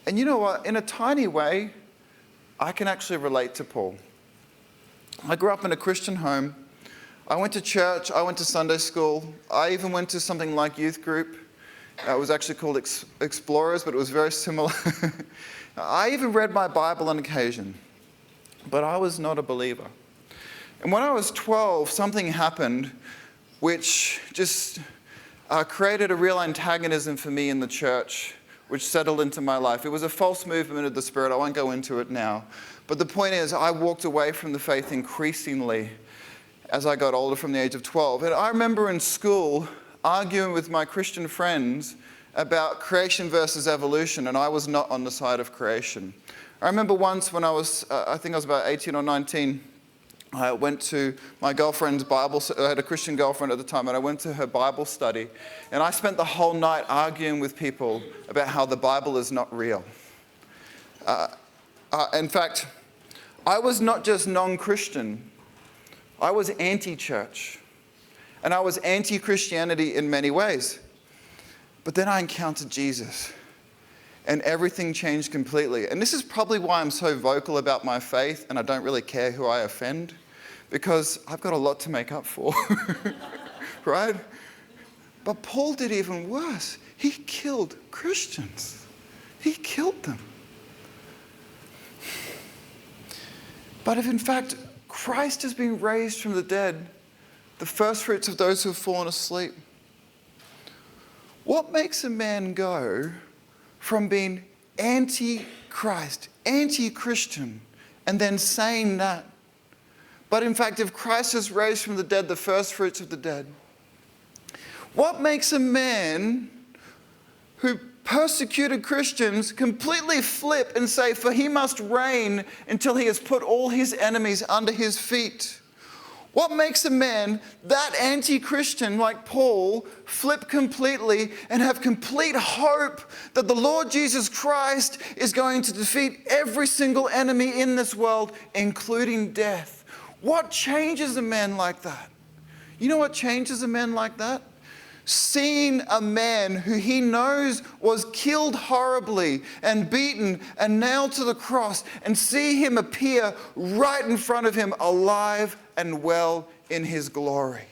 And you know what? In a tiny way, I can actually relate to Paul. I grew up in a Christian home. I went to church. I went to Sunday school. I even went to something like youth group. It was actually called Explorers, but it was very similar. I even read my Bible on occasion, but I was not a believer. And when I was 12, something happened which just created a real antagonism for me in the church, which settled into my life. It was a false movement of the Spirit. I won't go into it now. But the point is, I walked away from the faith increasingly as I got older, from the age of 12. And I remember in school arguing with my Christian friends about creation versus evolution, and I was not on the side of creation. I remember once when I was, I think I was about 18 or 19, I went to my girlfriend's Bible, I had a Christian girlfriend at the time, and I went to her Bible study, and I spent the whole night arguing with people about how the Bible is not real. In fact, I was not just non-Christian, I was anti-church, and I was anti-Christianity in many ways. But then I encountered Jesus, and everything changed completely. And this is probably why I'm so vocal about my faith, and I don't really care who I offend, because I've got a lot to make up for, right? But Paul did even worse. He killed Christians. He killed them. But if in fact Christ has been raised from the dead, the first fruits of those who have fallen asleep, what makes a man go from being anti-Christ, anti-Christian, and then saying that? But in fact, if Christ is raised from the dead, the first fruits of the dead, what makes a man who persecuted Christians completely flip and say, for he must reign until he has put all his enemies under his feet? What makes a man that anti-Christian like Paul flip completely and have complete hope that the Lord Jesus Christ is going to defeat every single enemy in this world, including death? What changes a man like that? You know what changes a man like that? Seeing a man who he knows was killed horribly and beaten and nailed to the cross, and see him appear right in front of him alive and well in his glory.